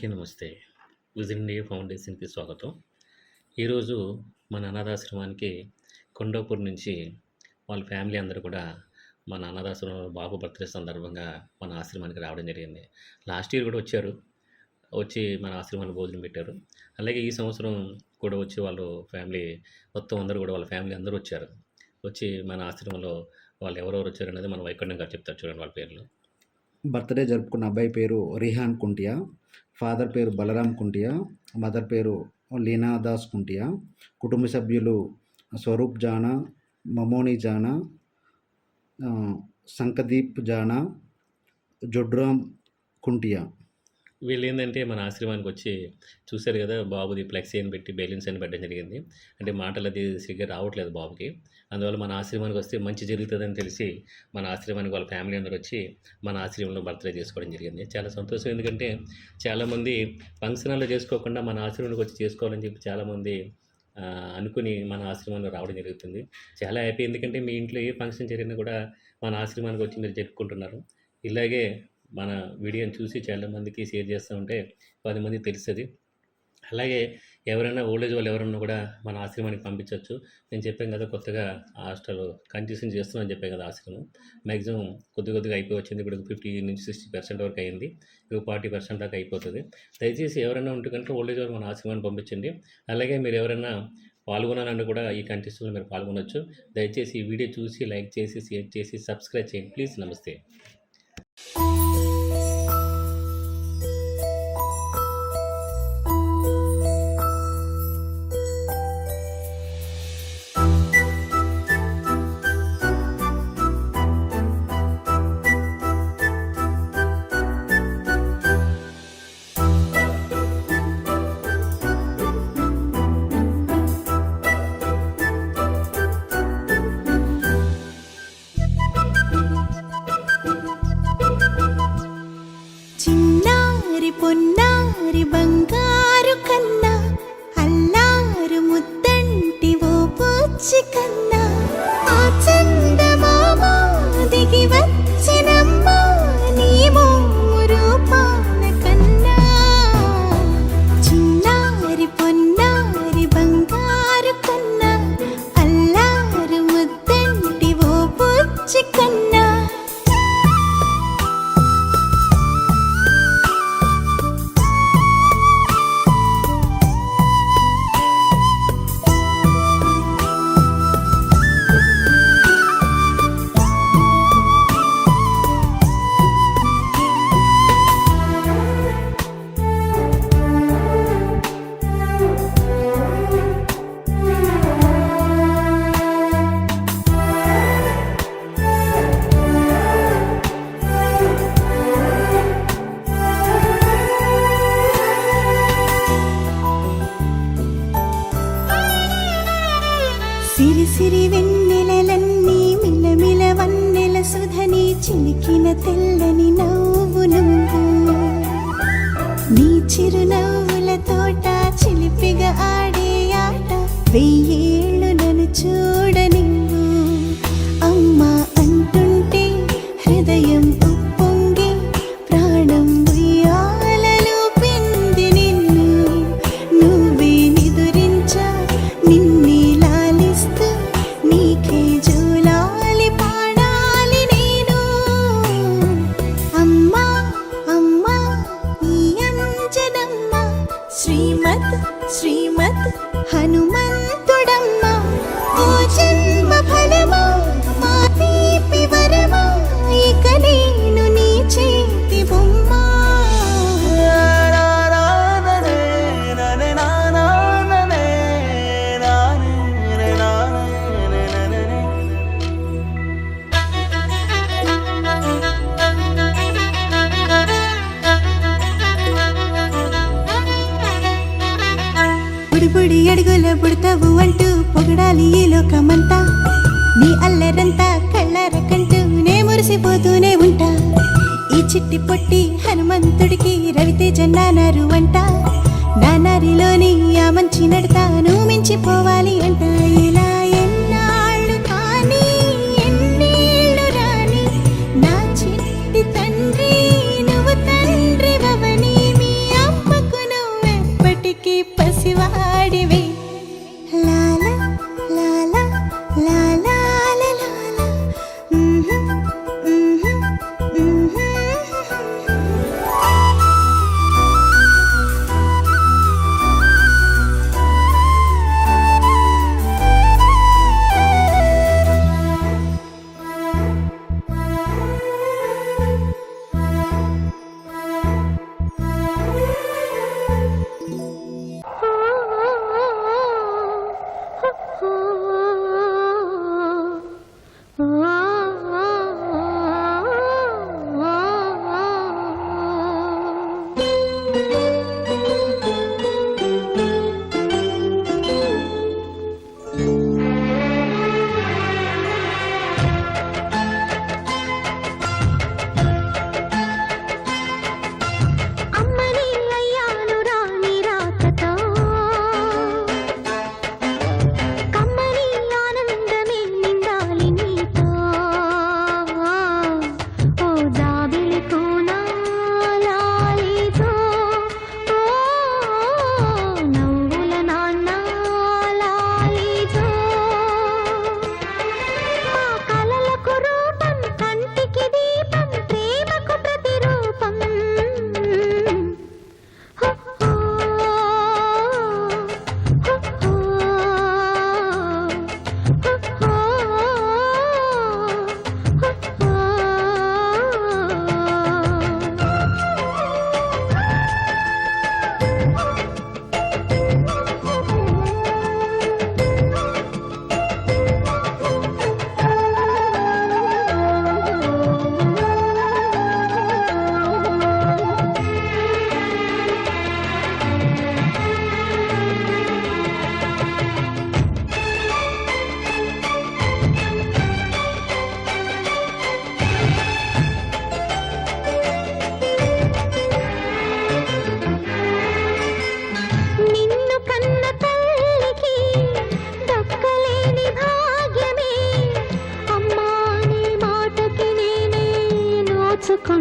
అందరికీ నమస్తే. Vision India ఫౌండేషన్‌కి స్వాగతం. ఈరోజు మన అనాథాశ్రమానికి కొండాపూర్ నుంచి వాళ్ళ ఫ్యామిలీ అందరూ కూడా మన అనాథాశ్రమంలో బాబు బర్త్‌డే సందర్భంగా మన ఆశ్రమానికి రావడం జరిగింది. లాస్ట్ ఇయర్ కూడా వచ్చారు. వచ్చి మన ఆశ్రమంలో భోజనం పెట్టారు. అలాగే ఈ సంవత్సరం కూడా వచ్చి వాళ్ళు ఫ్యామిలీ మొత్తం అందరూ కూడా వాళ్ళ ఫ్యామిలీ అందరూ వచ్చారు. వచ్చి మన ఆశ్రమంలో వాళ్ళు ఎవరెవరు వచ్చారనేది మన వైకుంఠం గారు చెప్తారు చూడండి వాళ్ళ పేర్లు. బర్త్డే జరుపుకున్న అబ్బాయి పేరు రిహాన్ కుంటియా, ఫాదర్ పేరు బలరాం కుంటియా, మదర్ పేరు లీనా దాస్ కుంటియా, కుటుంబ సభ్యులు స్వరూప్ జానా, మమోని జానా, సంకదీప్ జానా, జొడ్రామ్ కుంటియా. వీళ్ళు ఏంటంటే మన ఆశ్రమానికి వచ్చి చూశారు కదా, బాబుది ఫ్లెక్సీ అని పెట్టి బెలూన్స్ అని పెట్టడం జరిగింది. అంటే మాటలు అది సరిగ్గా రావట్లేదు బాబుకి. అందువల్ల మన ఆశ్రమానికి వస్తే మంచి జరుగుతుందని తెలిసి మన ఆశ్రమానికి వాళ్ళ ఫ్యామిలీ అందరూ వచ్చి మన ఆశ్రమంలో బర్త్డే చేసుకోవడం జరిగింది. చాలా సంతోషం. ఎందుకంటే చాలామంది ఫంక్షన్ హాల్లో చేసుకోకుండా మన ఆశ్రమానికి వచ్చి చేసుకోవాలని చెప్పి చాలామంది అనుకుని మన ఆశ్రమానికి రావడం జరుగుతుంది. చాలా హ్యాపీ. ఎందుకంటే మీ ఇంట్లో ఏ ఫంక్షన్ జరిగినా కూడా మన ఆశ్రమానికి వచ్చి మీరు జరుపుకుంటున్నారు. ఇలాగే మన వీడియోని చూసి చాలామందికి షేర్ చేస్తూ ఉంటే 10 మందికి తెలుస్తుంది. అలాగే ఎవరైనా ఓల్డేజ్ వాళ్ళు ఎవరన్నా కూడా మన ఆశ్రమానికి పంపించవచ్చు. నేను చెప్పాను కదా, కొత్తగా హాస్టల్ కంటిన్యూషన్ చేస్తున్నాను చెప్పాను కదా. ఆశ్రమం మ్యాక్సిమం కొద్దిగా అయిపోయి వచ్చింది. ఇప్పుడు 50-60% వరకు అయింది. ఇప్పుడు 40% దాకా అయిపోతుంది. దయచేసి ఎవరైనా ఉంటే కనుక ఓల్డేజ్ వాళ్ళు మన ఆశ్రమాన్ని పంపించండి. అలాగే మీరు ఎవరైనా పాల్గొనాలని కూడా ఈ కంటెస్ట్లో మీరు పాల్గొనవచ్చు. దయచేసి ఈ వీడియో చూసి లైక్ చేసి షేర్ చేసి సబ్స్క్రైబ్ చేయండి ప్లీజ్. నమస్తే. పొన్నారి బంగారు కన్నా అల్లారు ముద్దంటి ఓ పూచి కన్నా ఆ చందమామ దిగి వచ్చినమ్మా నీ రూపాన కన్నా. చిన్నారి పొన్నారి బంగారు కన్నా అల్లారు ముద్దంటి ఓ పూచి కన్నా. సిరి సిరి వెన్నెలలన్నీ మిలమిల వన్నెల సుధని చిలికిన తెల్లని నవ్వు నువ్వు. నీ చిరునవ్వుల తోట చిలిపిగా ఆడే ఆట వెయ్యేళ్ళు నన్ను చూడ నువ్వు. అమ్మా అంటుంటే హృదయం ఉప్పొంగి ప్రాణం ఉయ్యాలలో పిండి నిన్ను. నువ్వే నిదురించా నిన్నే నీకే జూలాలి పాడాలి నేను. అమ్మా అమ్మా ఈ అంజనమ్మ శ్రీమత్ శ్రీమత్ హనుమంతుడమ్మ. ఓ జన్మ ఫలమా మా తీపి వరమా ఇక నేను నీ చేతి బొమ్మ. బుడి అడుగుల బుడతావు అంటూ పొగడాలి ఈ లోకమంతా. నీ అల్లరంతా కళ్ళారకంటూ నే మురిసిపోతూనే ఉంటా. ఈ చిట్టి పొట్టి హనుమంతుడికి రవితేజ నానారు అంట. నానారిలోని ఆ మంచి నడతాను మించిపోవాలి అంట. ఇలా ఎన్నాళ్ళు కానీ ఎన్నేళ్ళు రాని నా చిట్టి తండ్రి నువ్వు తండ్రి వవని. మీ అమ్మ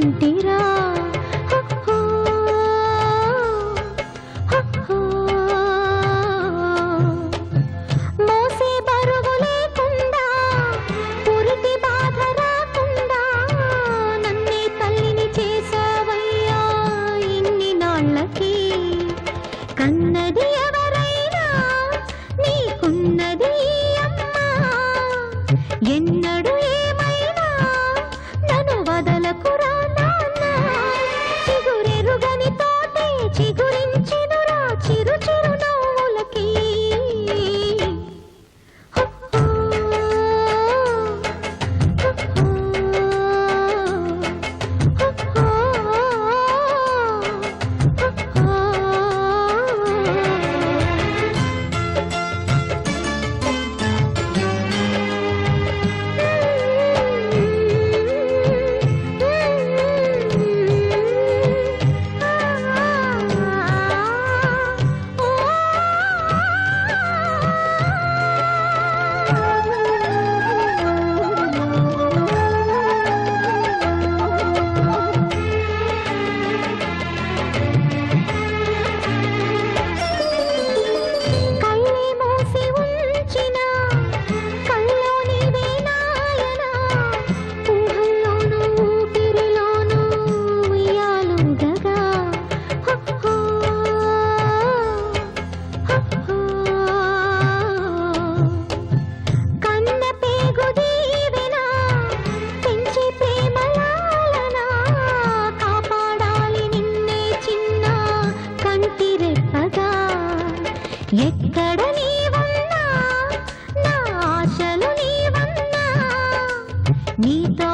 చేసుకుంటిరా మోసే బరువు లేకుండా పురిటి బాధ రాకుండా నన్నే తల్లిని చేసావయ్యా ఇన్ని నాళ్ళకి కన్నది ఎవరైనా నీకున్నది అమ్మా ఎన్నడు ఏమైనా నన్ను వదలకురా నాన్న చిగురెరుగని తోటే చిగురించెనురా చిరు చిరు నవ్వులకి ఎక్కడ నీవన్నా నా ఆశలు నీవన్నా నీతో